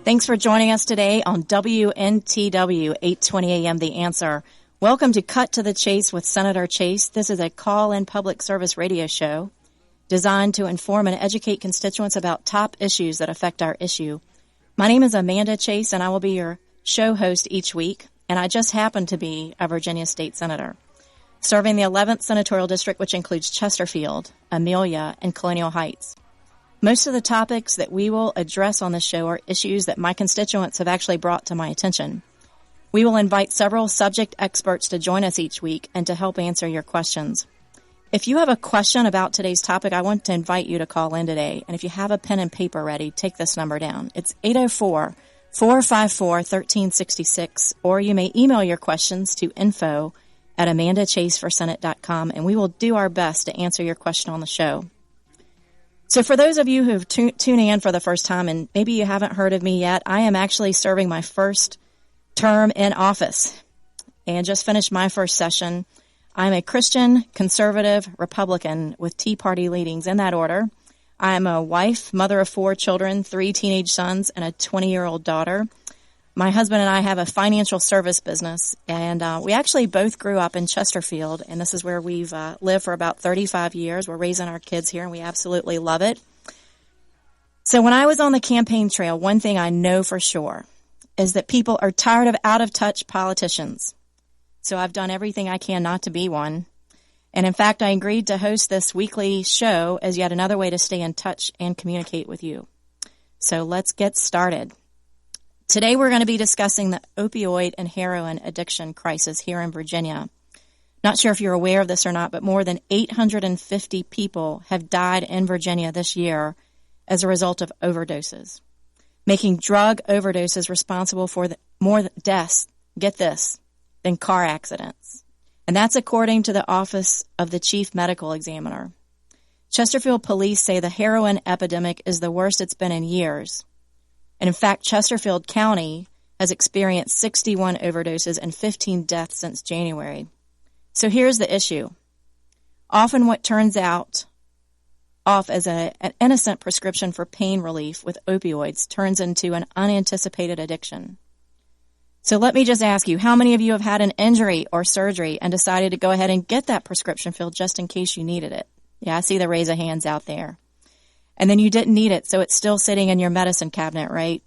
Thanks for joining us today on WNTW 820 AM The Answer. Welcome to Cut to the Chase with Senator Chase. This is a call-in public service radio show designed to inform and educate constituents about top issues that affect our issue. My name is Amanda Chase, and I will be your show host each week, and I just happen to be a Virginia State Senator, serving the 11th Senatorial District, which includes Chesterfield, Amelia, and Colonial Heights. Most of the topics that we will address on this show are issues that my constituents have actually brought to my attention. We will invite several subject experts to join us each week and to help answer your questions. If you have a question about today's topic, I want to invite you to call in today. And if you have a pen and paper ready, take this number down. It's 804-454-1366, or you may email your questions to info@amandachaseforsenate.com, and we will do our best to answer your question on the show. So for those of you who have tuning in for the first time, and maybe you haven't heard of me yet, I am actually serving my first term in office and just finished my first session. I'm a Christian, conservative, Republican with Tea Party leanings in that order. I'm a wife, mother of 4 children, 3 teenage sons, and a 20-year-old daughter. My husband and I have a financial service business, and we actually both grew up in Chesterfield, and this is where we've lived for about 35 years. We're raising our kids here, and we absolutely love it. So when I was on the campaign trail, one thing I know for sure is that people are tired of out-of-touch politicians. So I've done everything I can not to be one. And in fact, I agreed to host this weekly show as yet another way to stay in touch and communicate with you. So let's get started. Today we're going to be discussing the opioid and heroin addiction crisis here in Virginia. Not sure if you're aware of this or not, but more than 850 people have died in Virginia this year as a result of overdoses, making drug overdoses responsible for more deaths, get this, than car accidents. And that's according to the Office of the Chief Medical Examiner. Chesterfield police say the heroin epidemic is the worst it's been in years. And in fact, Chesterfield County has experienced 61 overdoses and 15 deaths since January. So here's the issue. Often what turns out off as an innocent prescription for pain relief with opioids turns into an unanticipated addiction. So let me just ask you, how many of you have had an injury or surgery and decided to go ahead and get that prescription filled just in case you needed it? Yeah, I see the raise of hands out there. And then you didn't need it, so it's still sitting in your medicine cabinet, right?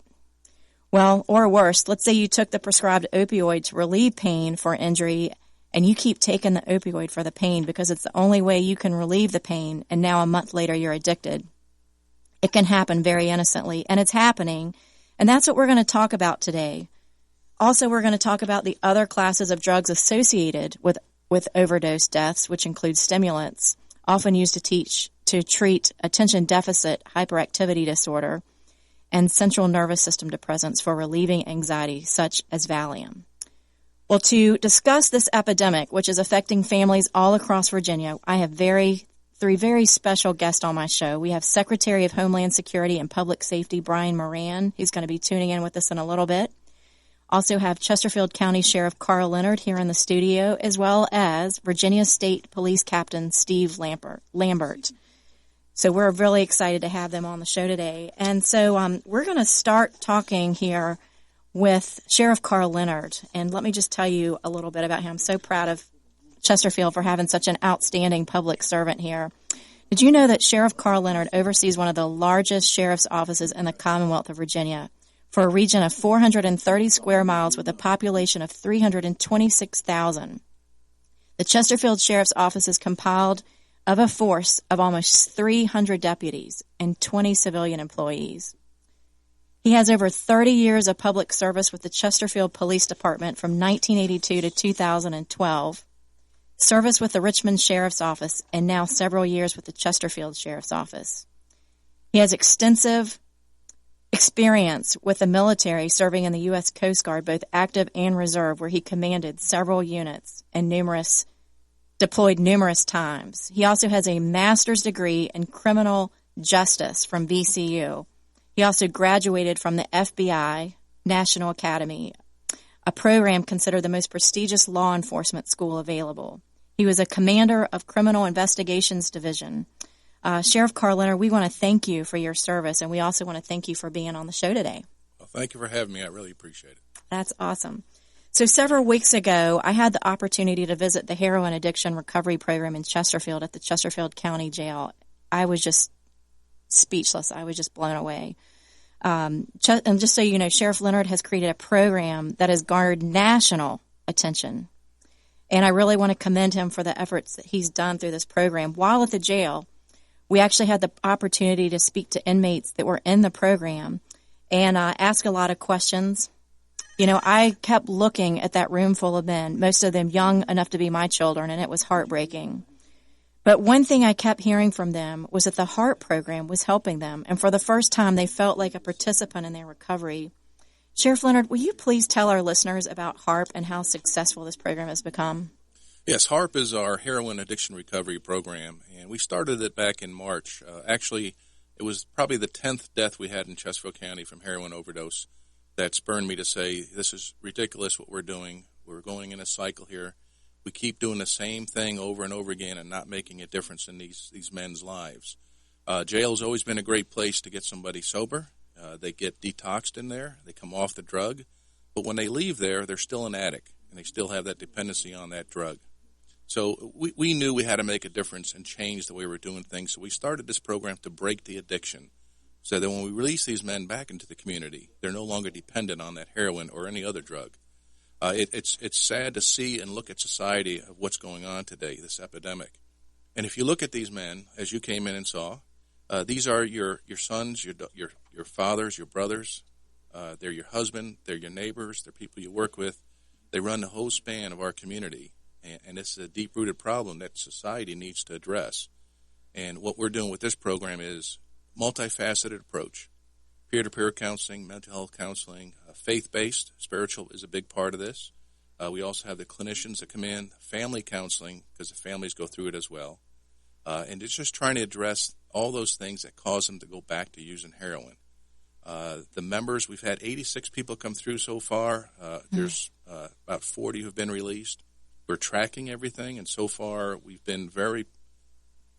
Well, or worse, let's say you took the prescribed opioid to relieve pain for injury, and you keep taking the opioid for the pain because it's the only way you can relieve the pain, and now a month later you're addicted. It can happen very innocently, and it's happening, and that's what we're going to talk about today. Also, we're going to talk about the other classes of drugs associated with overdose deaths, which include stimulants, often used to treat attention deficit hyperactivity disorder, and central nervous system depressants for relieving anxiety, such as Valium. Well, to discuss this epidemic, which is affecting families all across Virginia, I have three very special guests on my show. We have Secretary of Homeland Security and Public Safety Brian Moran. He's going to be tuning in with us in a little bit. Also have Chesterfield County Sheriff Karl Leonard here in the studio, as well as Virginia State Police Captain Steve Lambert. So we're really excited to have them on the show today. And so we're going to start talking here with Sheriff Karl Leonard. And let me just tell you a little bit about him. I'm so proud of Chesterfield for having such an outstanding public servant here. Did you know that Sheriff Karl Leonard oversees one of the largest sheriff's offices in the Commonwealth of Virginia for a region of 430 square miles with a population of 326,000? The Chesterfield Sheriff's Office is compiled of a force of almost 300 deputies and 20 civilian employees. He has over 30 years of public service with the Chesterfield Police Department from 1982 to 2012, service with the Richmond Sheriff's Office, and now several years with the Chesterfield Sheriff's Office. He has extensive experience with the military, serving in the U.S. Coast Guard, both active and reserve, where he commanded several units and deployed numerous times. He also has a master's degree in criminal justice from VCU. He also graduated from the FBI National Academy, a program considered the most prestigious law enforcement school available. He was a commander of Criminal Investigations Division. Sheriff Karl Leonard, we want to thank you for your service, and we also want to thank you for being on the show today. Well, thank you for having me. I really appreciate it. That's awesome. So several weeks ago, I had the opportunity to visit the heroin addiction recovery program in Chesterfield at the Chesterfield County Jail. I was just speechless. I was just blown away. And just so you know, Sheriff Leonard has created a program that has garnered national attention. And I really want to commend him for the efforts that he's done through this program. While at the jail, we actually had the opportunity to speak to inmates that were in the program and ask a lot of questions. You know, I kept looking at that room full of men, most of them young enough to be my children, and it was heartbreaking. But one thing I kept hearing from them was that the HARP program was helping them, and for the first time they felt like a participant in their recovery. Sheriff Leonard, will you please tell our listeners about HARP and how successful this program has become? Yes, HARP is our heroin addiction recovery program, and we started it back in March. Actually, it was probably the 10th death we had in Chesterfield County from heroin overdose that spurred me to say, this is ridiculous what we're doing. We're going in a cycle here. We keep doing the same thing over and over again and not making a difference in these men's lives. Jail's always been a great place to get somebody sober. They get detoxed in there. They come off the drug. But when they leave there, they're still an addict, and they still have that dependency on that drug. So we knew we had to make a difference and change the way we were doing things. So we started this program to break the addiction so that when we release these men back into the community, they're no longer dependent on that heroin or any other drug. It's sad to see and look at society of what's going on today, this epidemic. And if you look at these men, as you came in and saw, these are your sons, your fathers, your brothers. They're your husband. They're your neighbors. They're people you work with. They run the whole span of our community. And it's a deep-rooted problem that society needs to address. And what we're doing with this program is multifaceted approach. Peer-to-peer counseling, mental health counseling, faith-based, spiritual is a big part of this. We also have the clinicians that come in, family counseling, because the families go through it as well. And it's just trying to address all those things that cause them to go back to using heroin. The members, we've had 86 people come through so far. There's about 40 who've been released. We're tracking everything, and so far we've been very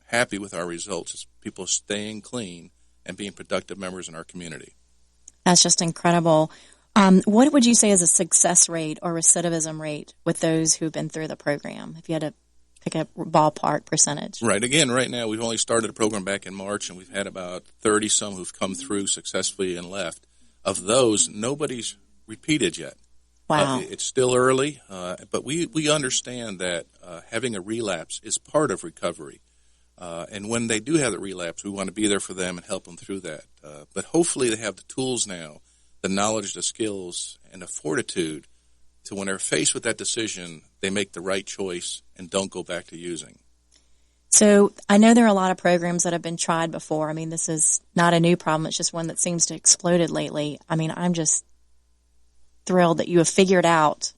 happy with our results. It's people staying clean and being productive members in our community. That's just incredible. What would you say is a success rate or recidivism rate with those who've been through the program, if you had to pick a ballpark percentage? Right. Again, right now we've only started a program back in March, and we've had about 30-some who've come through successfully and left. Of those, nobody's repeated yet. Wow. It's still early, but we understand that having a relapse is part of recovery. And when they do have the relapse, we want to be there for them and help them through that. But hopefully they have the tools now, the knowledge, the skills, and the fortitude to when they're faced with that decision, they make the right choice and don't go back to using. So I know there are a lot of programs that have been tried before. I mean, this is not a new problem. It's just one that seems to have exploded lately. I mean, I'm just thrilled that you have figured out,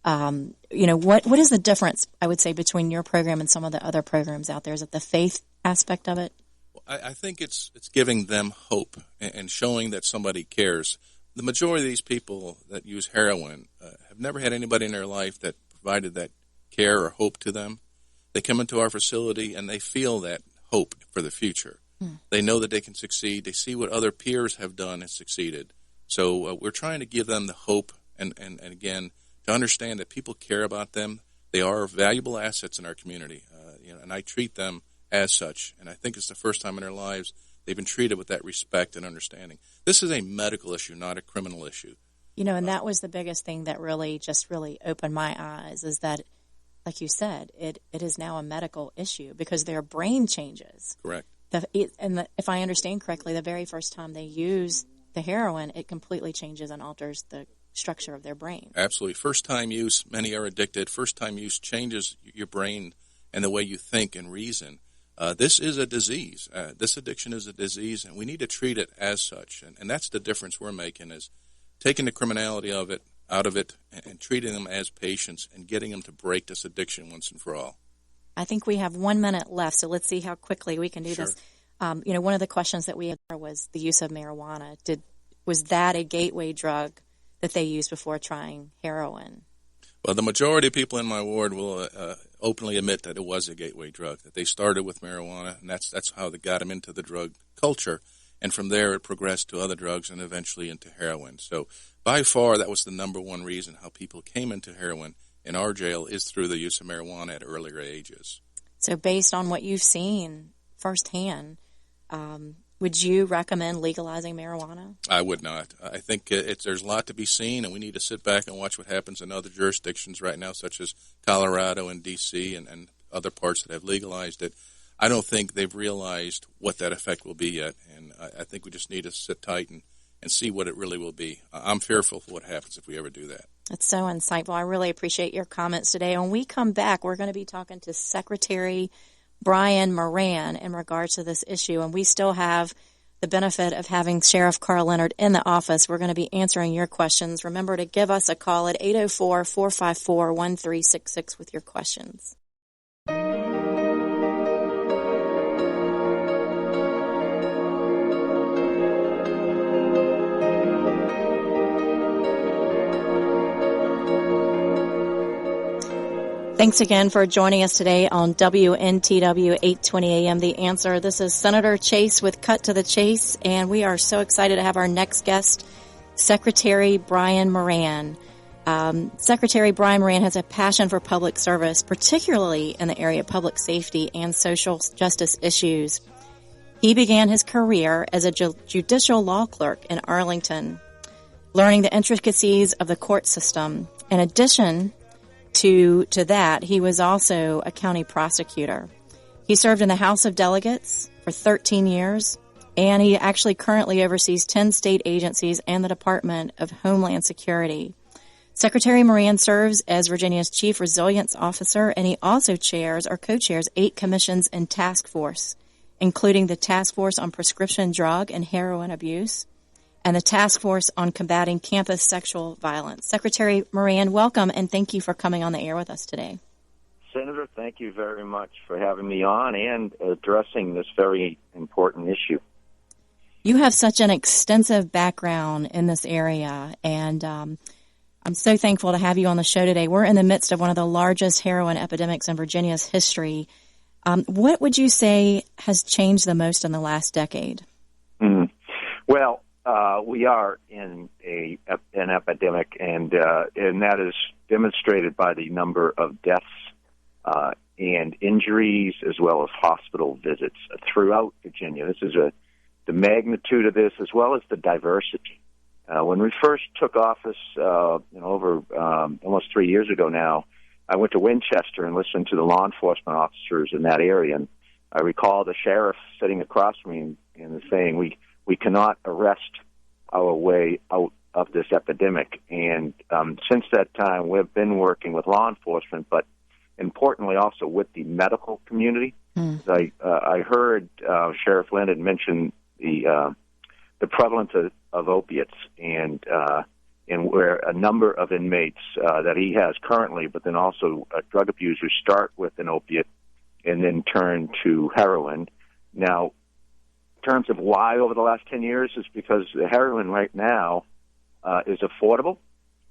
what is the difference, I would say, between your program and some of the other programs out there? Is it the faith aspect of it? Well, I think it's giving them hope and showing that somebody cares. The majority of these people that use heroin have never had anybody in their life that provided that care or hope to them. They come into our facility and they feel that hope for the future. They know that they can succeed. They see what other peers have done and succeeded. So we're trying to give them the hope and again, to understand that people care about them. They are valuable assets in our community, and I treat them as such. And I think it's the first time in their lives they've been treated with that respect and understanding. This is a medical issue, not a criminal issue. And that was the biggest thing that really opened my eyes is that, like you said, it is now a medical issue because their brain changes. Correct. If I understand correctly, the very first time they use the heroin, it completely changes and alters the structure of their brain. Absolutely. First-time use, many are addicted. First-time use changes your brain and the way you think and reason. This is a disease. This addiction is a disease, and we need to treat it as such. And that's the difference we're making is taking the criminality out of it and treating them as patients and getting them to break this addiction once and for all. I think we have 1 minute left, so let's see how quickly we can do Sure. this. One of the questions that we had was the use of marijuana. Was that a gateway drug that they used before trying heroin? Well, the majority of people in my ward will openly admit that it was a gateway drug, that they started with marijuana, and that's how they got them into the drug culture. and from there it progressed to other drugs and eventually into heroin. So by far that was the number one reason how people came into heroin in our jail is through the use of marijuana at earlier ages. So based on what you've seen firsthand, would you recommend legalizing marijuana? I would not. I think there's a lot to be seen, and we need to sit back and watch what happens in other jurisdictions right now, such as Colorado and D.C. and other parts that have legalized it. I don't think they've realized what that effect will be yet, and I think we just need to sit tight and see what it really will be. I'm fearful for what happens if we ever do that. That's so insightful. I really appreciate your comments today. When we come back, we're going to be talking to Secretary Brian Moran in regards to this issue, and we still have the benefit of having Sheriff Karl Leonard in the office. We're going to be answering your questions. Remember to give us a call at 804-454-1366 with your questions. Thanks again for joining us today on WNTW 820 AM The Answer. This is Senator Chase with Cut to the Chase, and we are so excited to have our next guest, Secretary Brian Moran. Secretary Brian Moran has a passion for public service, particularly in the area of public safety and social justice issues. He began his career as a judicial law clerk in Arlington, learning the intricacies of the court system. In addition to that, he was also a county prosecutor. He served in the House of Delegates for 13 years, and he actually currently oversees 10 state agencies and the Department of Homeland Security. Secretary Moran serves as Virginia's Chief Resilience Officer, and he also chairs or co-chairs 8 commissions and task force, including the Task Force on Prescription Drug and Heroin Abuse, and the Task Force on Combating Campus Sexual Violence. Secretary Moran, welcome, and thank you for coming on the air with us today. Senator, thank you very much for having me on and addressing this very important issue. You have such an extensive background in this area, and I'm so thankful to have you on the show today. We're in the midst of one of the largest heroin epidemics in Virginia's history. What would you say has changed the most in the last decade? Well, we are in an epidemic, and that is demonstrated by the number of deaths and injuries, as well as hospital visits throughout Virginia. This is the magnitude of this, as well as the diversity. When we first took office, over almost 3 years ago now, I went to Winchester and listened to the law enforcement officers in that area, and I recall the sheriff sitting across from me and saying, we cannot arrest our way out of this epidemic. And since that time, we've been working with law enforcement, but importantly also with the medical community. I heard Sheriff Leonard mention the prevalence of opiates and where a number of inmates that he has currently, but then also drug abusers start with an opiate and then turn to heroin. Now, in terms of why over the last 10 years is because the heroin right now is affordable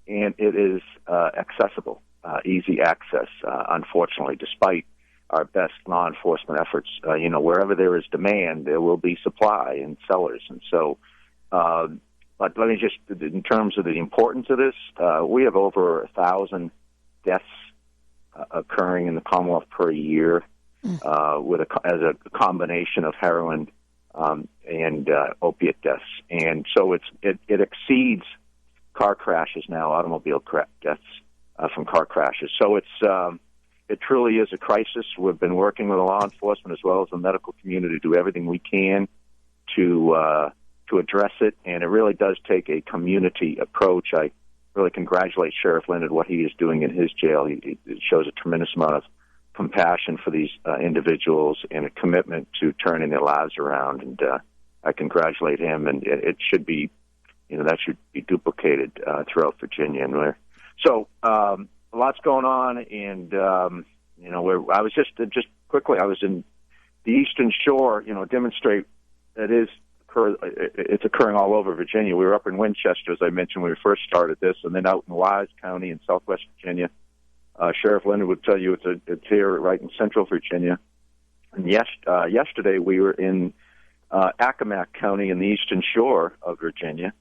and it is accessible, easy access, unfortunately, despite our best law enforcement efforts. Wherever there is demand, there will be supply and sellers. And so, but let me just, in terms of the importance of this, we have over 1,000 deaths occurring in the Commonwealth per year as a combination of heroin and opiate deaths. And so it exceeds car crashes now, automobile deaths from car crashes. So it truly is a crisis. We've been working with the law enforcement as well as the medical community to do everything we can to address it, and it really does take a community approach. I really congratulate Sheriff Leonard what he is doing in his jail. It shows a tremendous amount of compassion for these individuals and a commitment to turning their lives around, and I congratulate him, and it should be, that should be duplicated throughout Virginia. And lots going on, and I was just quickly, I was in the Eastern Shore, demonstrate that it's occurring all over Virginia. We were up in Winchester, as I mentioned, when we first started this, and then out in Wise County in Southwest Virginia. Sheriff Leonard would tell you it's here right in Central Virginia. And yesterday we were in Accomack County in the Eastern Shore of Virginia.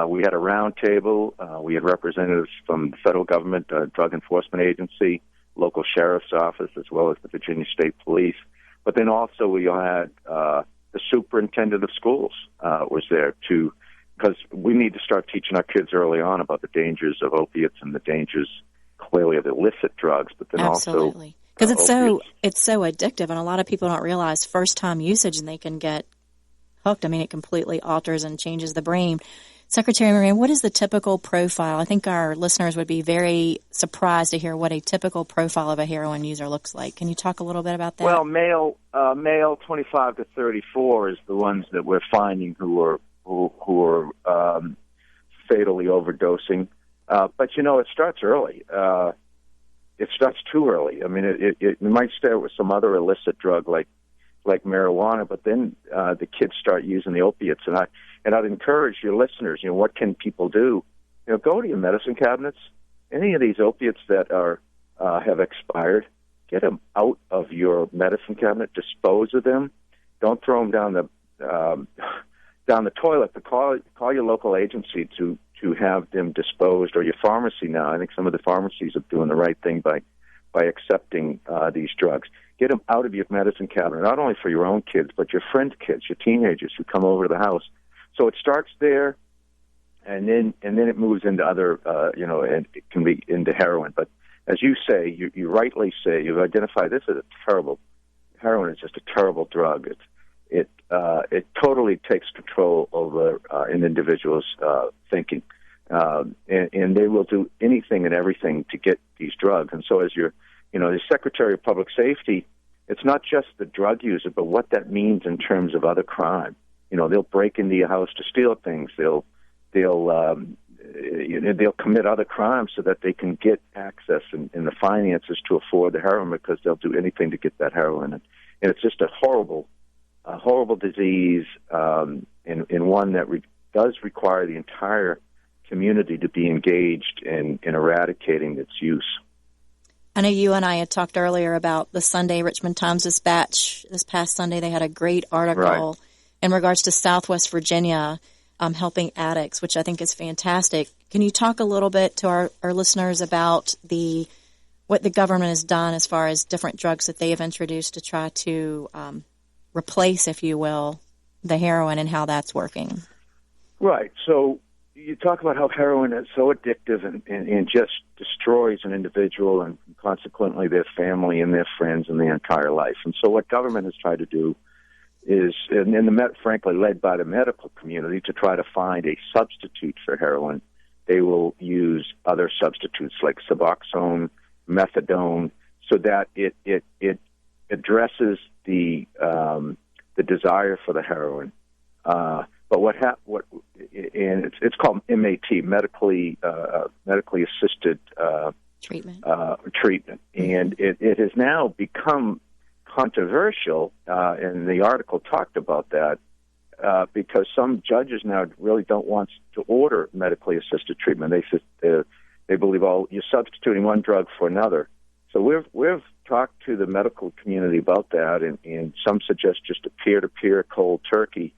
We had a round table. We had representatives from the federal government, Drug Enforcement Agency, local sheriff's office, as well as the Virginia State Police. But then also we had the superintendent of schools was there too, because we need to start teaching our kids early on about the dangers of opiates and the dangers, clearly, of illicit drugs, but then Absolutely. Because it's so addictive, and a lot of people don't realize first-time usage, and they can get hooked. I mean, it completely alters and changes the brain. Secretary Moran, what is the typical profile? I think our listeners would be very surprised to hear what a typical profile of a heroin user looks like. Can you talk a little bit about that? Well, male 25 to 34 is the ones that we're finding who are fatally overdosing. But it starts early. It starts too early. I mean, it might start with some other illicit drug like marijuana, but then the kids start using the opiates. And I'd encourage your listeners, what can people do? Go to your medicine cabinets. Any of these opiates that have expired, get them out of your medicine cabinet. Dispose of them. Don't throw them down the toilet. But call your local agency to have them disposed, or your pharmacy now. I think some of the pharmacies are doing the right thing by accepting these drugs. Get them out of your medicine cabinet, not only for your own kids, but your friends' kids, your teenagers who come over to the house. So it starts there, and then it moves into other, and it can be into heroin. But as you say, you rightly say, you've identified this as heroin is just a terrible drug. It totally takes control over an individual's thinking, and they will do anything and everything to get these drugs. And so as the Secretary of Public Safety, it's not just the drug user, but what that means in terms of other crime. They'll break into your house to steal things. They'll commit other crimes so that they can get access and the finances to afford the heroin, because they'll do anything to get that heroin. And it's just a horrible disease, and one that does require the entire community to be engaged in eradicating its use. I know you and I had talked earlier about the Sunday Richmond Times-Dispatch. This past Sunday, they had a great article in regards to Southwest Virginia helping addicts, which I think is fantastic. Can you talk a little bit to our listeners about what the government has done as far as different drugs that they have introduced to try to replace, if you will, the heroin, and how that's working? Right. So you talk about how heroin is so addictive and just destroys an individual and consequently their family and their friends and their entire life. And so what government has tried to do is, frankly, led by the medical community, to try to find a substitute for heroin. They will use other substitutes like Suboxone, methadone, so that it addresses the desire for the heroin. But it's called MAT, medically assisted treatment, and it has now become controversial, and the article talked about that, because some judges now really don't want to order medically assisted treatment. They believe, you're substituting one drug for another. So we've talked to the medical community about that, and some suggest just a peer-to-peer cold turkey.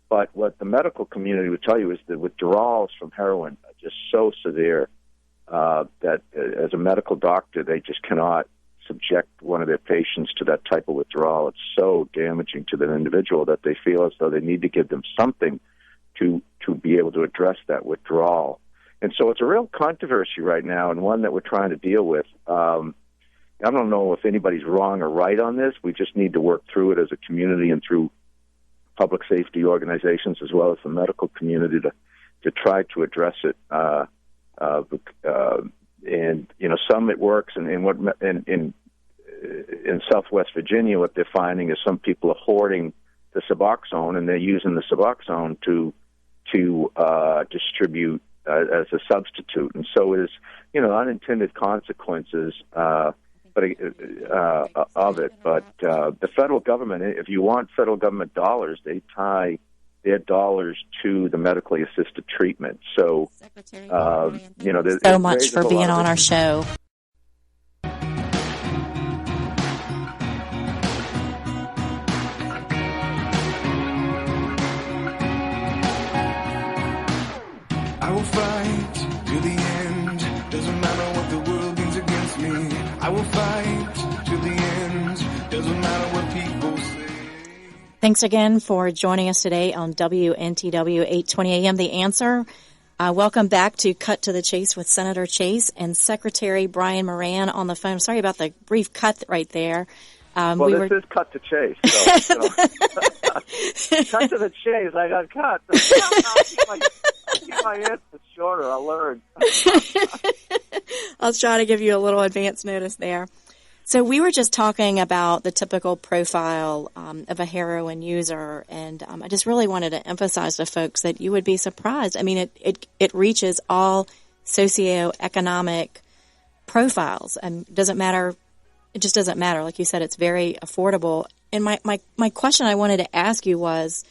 But what the medical community would tell you is the withdrawals from heroin are just so severe that as a medical doctor, they just cannot subject one of their patients to that type of withdrawal. It's so damaging to the individual that they feel as though they need to give them something to be able to address that withdrawal. And so it's a real controversy right now, and one that we're trying to deal with. I don't know if anybody's wrong or right on this. We just need to work through it as a community and through public safety organizations as well as the medical community to try to address it. And some it works, and in Southwest Virginia, what they're finding is some people are hoarding the Suboxone, and they're using the Suboxone to distribute as a substitute, and so is unintended consequences of it. But the federal government, if you want federal government dollars, they tie their dollars to the medically assisted treatment. So, Secretary Brian, so much for being on our show. I will fight to the end. Doesn't matter what people say. Thanks again for joining us today on WNTW 820 AM. The Answer. Welcome back to Cut to the Chase with Senator Chase and Secretary Brian Moran on the phone. Sorry about the brief cut right there. This is Cut to Chase. So, cut to the chase. I got cut. I'll keep my answers shorter. I'll learn. I'll try to give you a little advance notice there. So we were just talking about the typical profile of a heroin user, and I just really wanted to emphasize to folks that you would be surprised. I mean, it reaches all socioeconomic profiles, and it doesn't matter. It just doesn't matter. Like you said, it's very affordable. And my question I wanted to ask you was,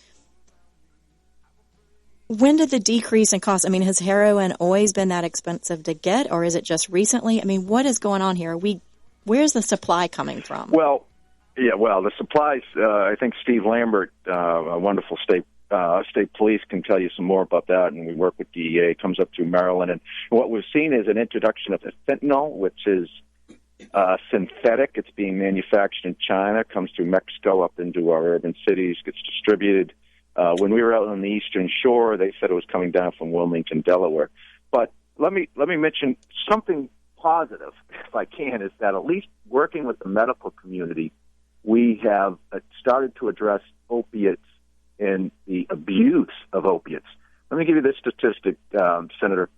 when did the decrease in cost? I mean, has heroin always been that expensive to get, or is it just recently? I mean, what is going on here? Where's the supply coming from? Well, the supplies, I think Steve Lambert, a wonderful state police, can tell you some more about that, and we work with DEA. It comes up through Maryland. And what we've seen is an introduction of the fentanyl, which is synthetic. It's being manufactured in China, comes through Mexico up into our urban cities, gets distributed. When we were out on the Eastern Shore, they said it was coming down from Wilmington, Delaware. But let me mention something positive, if I can, is that at least working with the medical community, we have started to address opiates and the abuse of opiates. Let me give you this statistic, Senator.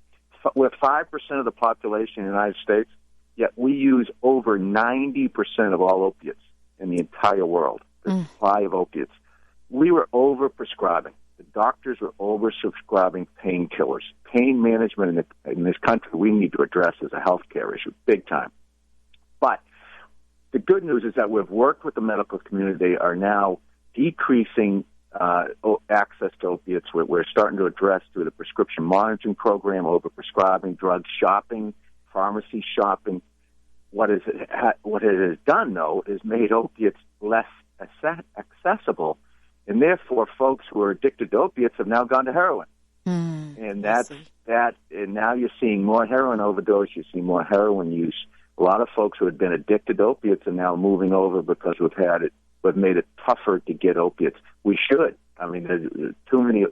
We're 5% of the population in the United States, yet we use over 90% of all opiates in the entire world, the supply of opiates. We were overprescribing. The doctors were overprescribing painkillers. Pain management in this country we need to address as a healthcare issue, big time. But the good news is that we've worked with the medical community. They are now decreasing access to opiates. We're starting to address through the prescription monitoring program, overprescribing, drug shopping, pharmacy shopping. What it has done, though, is made opiates less accessible. And therefore, folks who are addicted to opiates have now gone to heroin. And that's that. And now you're seeing more heroin overdose. You see more heroin use. A lot of folks who had been addicted to opiates are now moving over because we've made it tougher to get opiates. We should. I mean, there's too many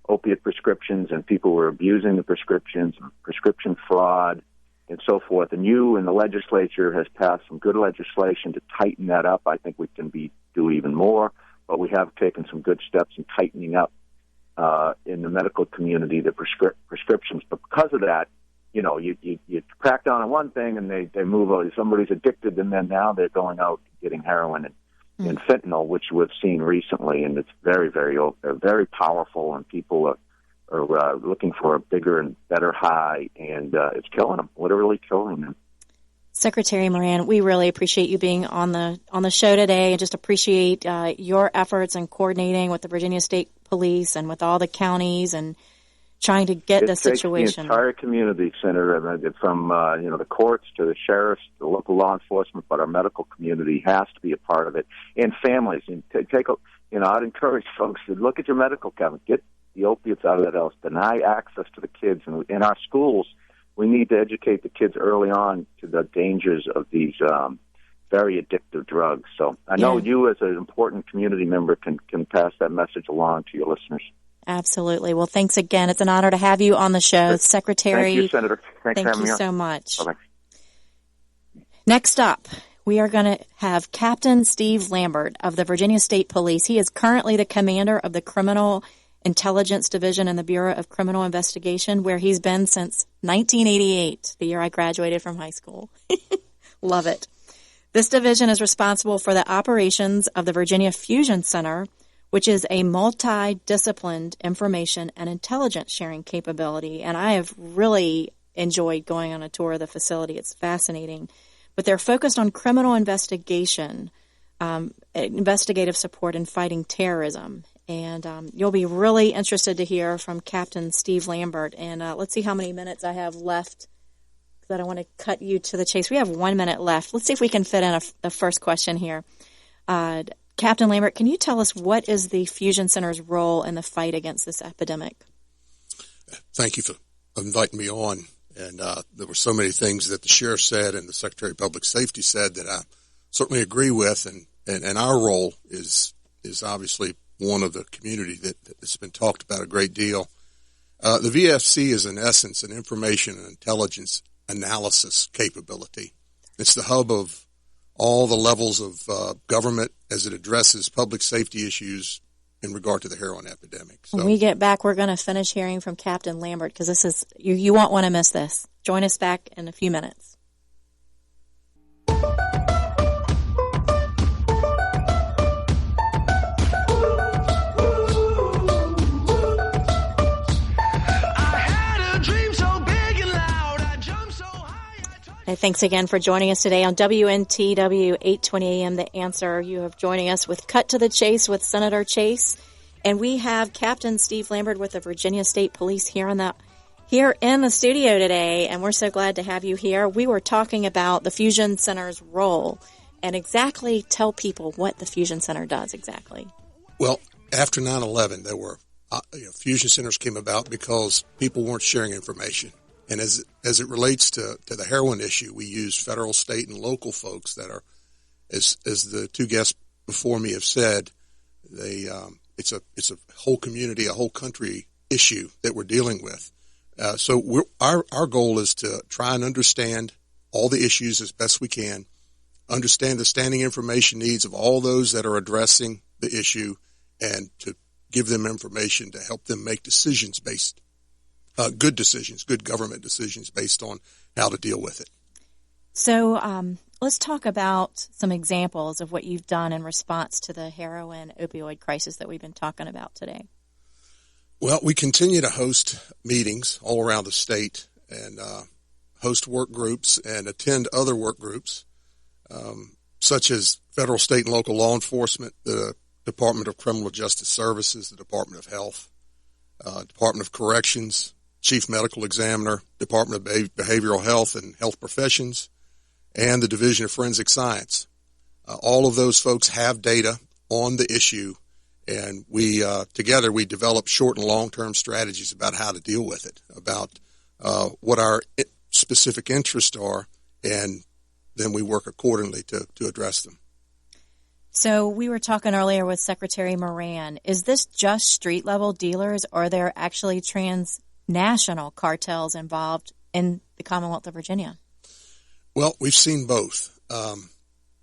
opiate prescriptions, and people were abusing the prescriptions, prescription fraud, and so forth. And you and the legislature has passed some good legislation to tighten that up. I think we can do even more. But we have taken some good steps in tightening up in the medical community the prescriptions. But because of that, you crack down on one thing and they move over. Somebody's addicted, and then now they're going out getting heroin and fentanyl, which we've seen recently, and it's very, very, very powerful, and people are looking for a bigger and better high, and it's killing them, literally killing them. Secretary Moran, we really appreciate you being on the show today, and just appreciate your efforts in coordinating with the Virginia State Police and with all the counties and trying to get the situation. The entire community, Senator, from the courts to the sheriffs, the local law enforcement, but our medical community has to be a part of it, and families. And I'd encourage folks to look at your medical cabinet, get the opiates out of that else, deny access to the kids, and in our schools. We need to educate the kids early on to the dangers of these very addictive drugs. So I know you, as an important community member, can pass that message along to your listeners. Absolutely. Well, thanks again. It's an honor to have you on the show, Sure. Secretary. Thank you, Senator. Thanks for having me on. Thank you so much. Bye-bye. Next up, we are going to have Captain Steve Lambert of the Virginia State Police. He is currently the commander of the Criminal Intelligence Division in the Bureau of Criminal Investigation, where he's been since 1988, the year I graduated from high school. Love it. This division is responsible for the operations of the Virginia Fusion Center, which is a multi-disciplined information and intelligence sharing capability. And I have really enjoyed going on a tour of the facility. It's fascinating. But they're focused on criminal investigation, investigative support, and fighting terrorism. And you'll be really interested to hear from Captain Steve Lambert. And let's see how many minutes I have left, because I don't want to cut you to the chase. We have 1 minute left. Let's see if we can fit in a first question here. Captain Lambert, can you tell us what is the Fusion Center's role in the fight against this epidemic? Thank you for inviting me on. And there were so many things that the sheriff said and the Secretary of Public Safety said that I certainly agree with. And our role is obviously one of the community that's been talked about a great deal. The VFC is, in essence, an information and intelligence analysis capability. It's the hub of all the levels of government as it addresses public safety issues in regard to the heroin epidemic. So, when we get back, we're going to finish hearing from Captain Lambert, because this is you won't want to miss this. Join us back in a few minutes. Hey, thanks again for joining us today on WNTW 820 AM, The Answer. You have joining us with Cut to the Chase with Senator Chase. And we have Captain Steve Lambert with the Virginia State Police here in the studio today. And we're so glad to have you here. We were talking about the Fusion Center's role and exactly tell people what the Fusion Center does exactly. Well, after 9/11, there were Fusion Centers came about because people weren't sharing information. And as it relates to the heroin issue, we use federal, state, and local folks that are, as the two guests before me have said, it's a whole community, a whole country issue that we're dealing with. So our goal is to try and understand all the issues as best we can, understand the standing information needs of all those that are addressing the issue, and to give them information to help them make decisions based. Good decisions, good government decisions based on how to deal with it. So let's talk about some examples of what you've done in response to the heroin opioid crisis that we've been talking about today. Well, we continue to host meetings all around the state and host work groups and attend other work groups, such as federal, state, and local law enforcement, the Department of Criminal Justice Services, the Department of Health, Department of Corrections, Chief Medical Examiner, Department of Behavioral Health and Health Professions, and the Division of Forensic Science. All of those folks have data on the issue, and we together we develop short and long-term strategies about how to deal with it, about what our specific interests are, and then we work accordingly to address them. So we were talking earlier with Secretary Moran. Is this just street-level dealers, or are there actually transnational cartels involved in the Commonwealth of Virginia? Well, we've seen both.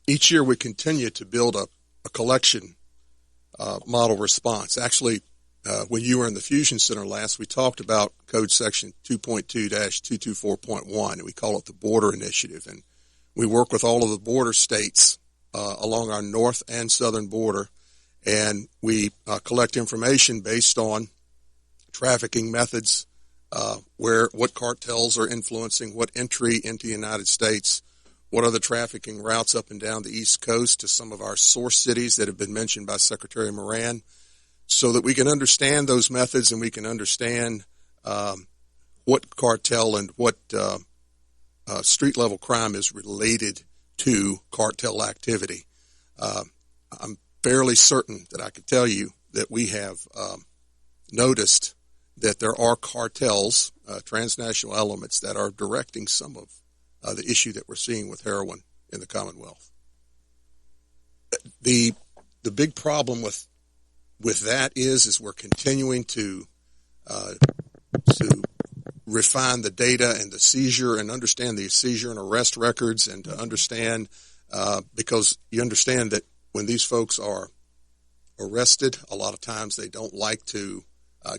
Each year we continue to build a collection model response. Actually, when you were in the Fusion Center last, we talked about Code Section 2.2-224.1, and we call it the Border Initiative. And we work with all of the border states along our north and southern border, and we collect information based on trafficking methods, what cartels are influencing, what entry into the United States, what are the trafficking routes up and down the East Coast to some of our source cities that have been mentioned by Secretary Moran, so that we can understand those methods and we can understand what cartel and what street-level crime is related to cartel activity. I'm fairly certain that I could tell you that we have noticed that there are cartels, transnational elements, that are directing some of the issue that we're seeing with heroin in the Commonwealth. The big problem with that is we're continuing to refine the data and the seizure and understand the seizure and arrest records, and to understand because you understand that when these folks are arrested, a lot of times they don't like to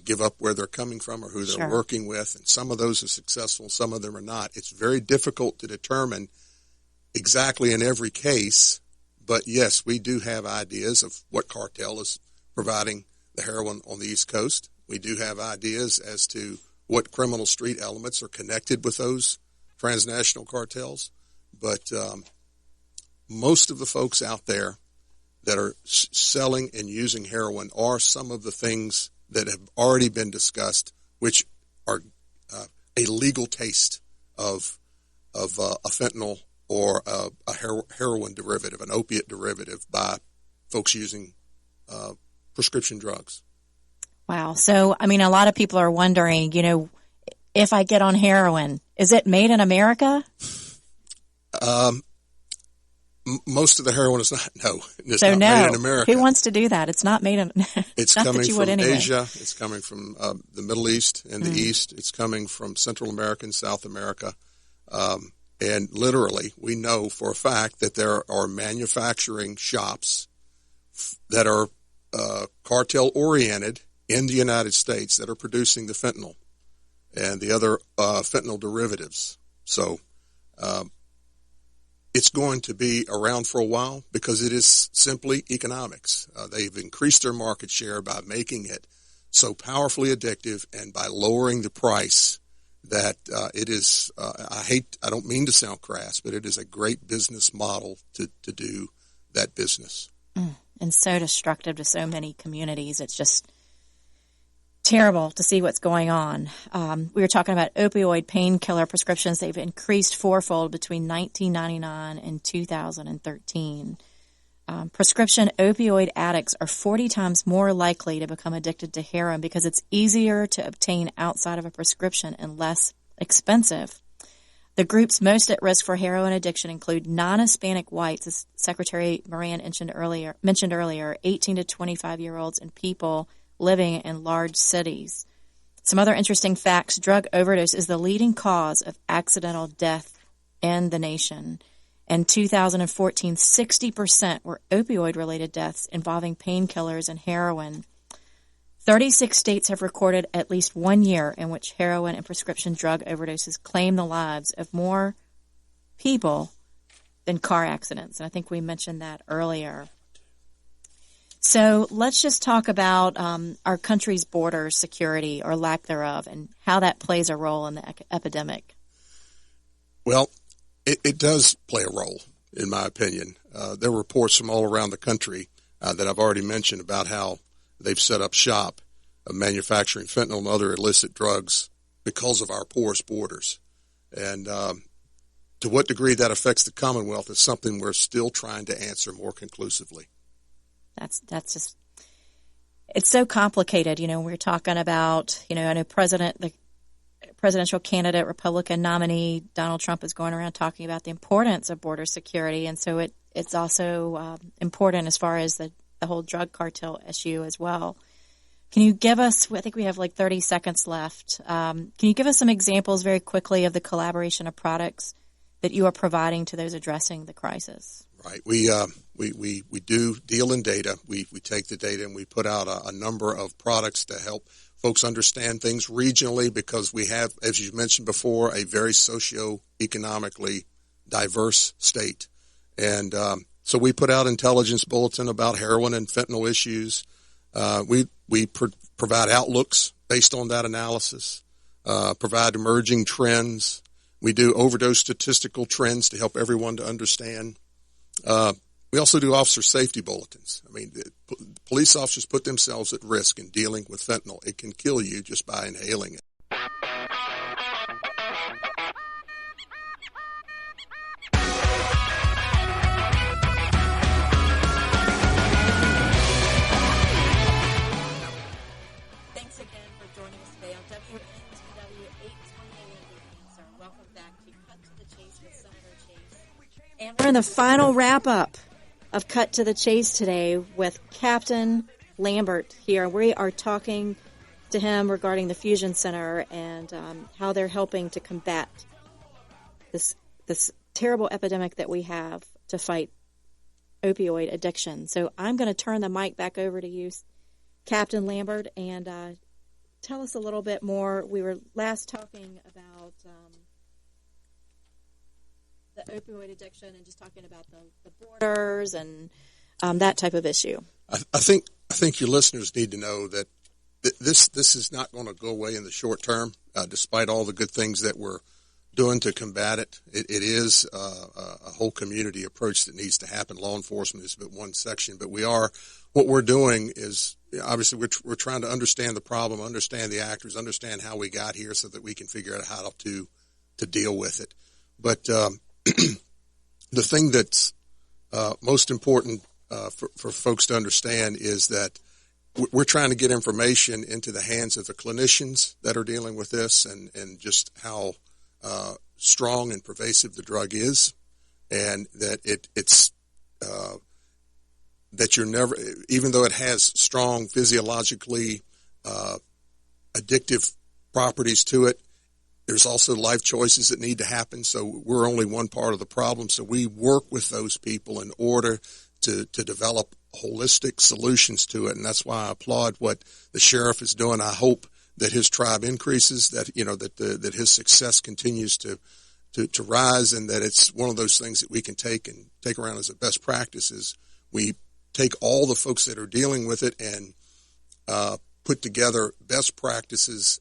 give up where they're coming from or who they're working with, and some of those are successful, some of them are not. It's very difficult to determine exactly in every case, but yes, we do have ideas of what cartel is providing the heroin on the East Coast. We do have ideas as to what criminal street elements are connected with those transnational cartels, but most of the folks out there that are selling and using heroin are some of the things that have already been discussed, which are a legal taste of a fentanyl or a heroin derivative, an opiate derivative, by folks using prescription drugs. Wow. So, I mean, a lot of people are wondering, if I get on heroin, Is it made in America? Most of the heroin is not. No, it's So not no. made in America. Who wants to do that? It's not made in. It's not coming that you from would anyway. Asia. It's coming from the Middle East and the East. It's coming from Central America and South America. And literally, we know for a fact that there are manufacturing shops that are cartel-oriented in the United States that are producing the fentanyl and the other fentanyl derivatives. So it's going to be around for a while because it is simply economics. They've increased their market share by making it so powerfully addictive and by lowering the price that it is, I don't mean to sound crass, but it is a great business model to do that business. And so destructive to so many communities. It's just terrible to see what's going on. We were talking about opioid painkiller prescriptions. They've increased fourfold between 1999 and 2013. Prescription opioid addicts are 40 times more likely to become addicted to heroin because it's easier to obtain outside of a prescription and less expensive. The groups most at risk for heroin addiction include non-Hispanic whites, as Secretary Moran mentioned earlier, 18 to 25-year-olds, and people living in large cities. Some other interesting facts: drug overdose is the leading cause of accidental death in the nation. In 2014, 60% were opioid-related deaths involving painkillers and heroin. 36 states have recorded at least 1 year in which heroin and prescription drug overdoses claim the lives of more people than car accidents. And I think we mentioned that earlier. So let's just talk about our country's border security or lack thereof and how that plays a role in the epidemic. Well, it does play a role, in my opinion. There are reports from all around the country that I've already mentioned about how they've set up shop manufacturing fentanyl and other illicit drugs because of our porous borders. And to what degree that affects the Commonwealth is something we're still trying to answer more conclusively. That's just, it's so complicated. You know, we're talking about, you know, I know the presidential candidate, Republican nominee, Donald Trump, is going around talking about the importance of border security. And so it's also important as far as the whole drug cartel issue as well. Can you give us, I think we have like 30 seconds left. Can you give us some examples very quickly of the collaboration of products that you are providing to those addressing the crisis? Right. We do deal in data. We take the data and we put out a number of products to help folks understand things regionally because we have, as you mentioned before, a very socioeconomically diverse state. And so we put out intelligence bulletin about heroin and fentanyl issues. We provide outlooks based on that analysis, provide emerging trends. We do overdose statistical trends to help everyone to understand. We also do officer safety bulletins. I mean, police officers put themselves at risk in dealing with fentanyl. It can kill you just by inhaling it. Thanks again for joining us today on WNTW 820 AM The Answer. Welcome back to Cut to the Chase with Senator Chase. And we're in the final wrap-up of Cut to the Chase today with Captain Lambert here. We are talking to him regarding the Fusion Center and how they're helping to combat this terrible epidemic that we have to fight opioid addiction. So I'm going to turn the mic back over to you, Captain Lambert, and tell us a little bit more. We were last talking about the opioid addiction and just talking about the borders and that type of issue. I think your listeners need to know that this is not going to go away in the short term, despite all the good things that we're doing to combat it. It is a whole community approach that needs to happen. Law enforcement is but one section, but what we're doing is obviously we're trying to understand the problem, understand the actors, understand how we got here so that we can figure out how to deal with it. But the thing that's most important for folks to understand is that we're trying to get information into the hands of the clinicians that are dealing with this and just how strong and pervasive the drug is, and that it's that you're never, even though it has strong physiologically addictive properties to it, there's also life choices that need to happen. So we're only one part of the problem. So we work with those people in order to develop holistic solutions to it. And that's why I applaud what the sheriff is doing. I hope that his tribe increases, that, you know, that his success continues to rise, and that it's one of those things that we can take around as a best practice. Is we take all the folks that are dealing with it and put together best practices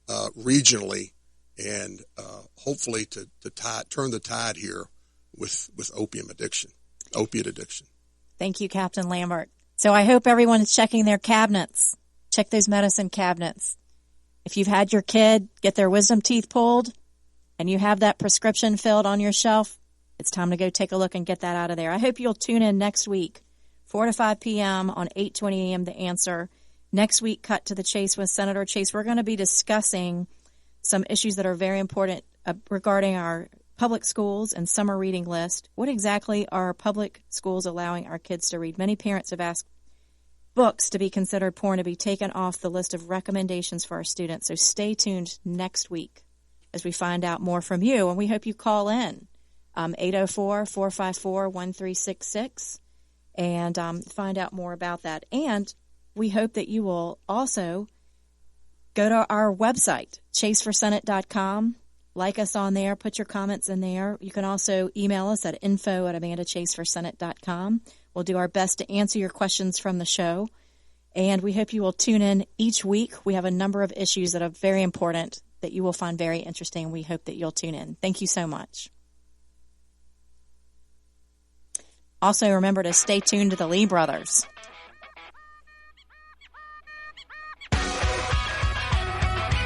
regionally, and hopefully to turn the tide here with opiate addiction. Thank you, Captain Lambert. So I hope everyone is checking their cabinets. Check those medicine cabinets. If you've had your kid get their wisdom teeth pulled and you have that prescription filled on your shelf, it's time to go take a look and get that out of there. I hope you'll tune in next week, 4 to 5 p.m. on 8:20 a.m. The Answer. Next week, Cut to the Chase with Senator Chase. We're going to be discussing some issues that are very important regarding our public schools and summer reading list. What exactly are public schools allowing our kids to read? Many parents have asked books to be considered porn to be taken off the list of recommendations for our students. So stay tuned next week as we find out more from you. And we hope you call in 804-454-1366 and find out more about that. And we hope that you will also go to our website, chaseforsenate.com. Like us on there. Put your comments in there. You can also email us at info@amandachaseforsenate.com. We'll do our best to answer your questions from the show. And we hope you will tune in each week. We have a number of issues that are very important that you will find very interesting. We hope that you'll tune in. Thank you so much. Also, remember to stay tuned to the Lee Brothers.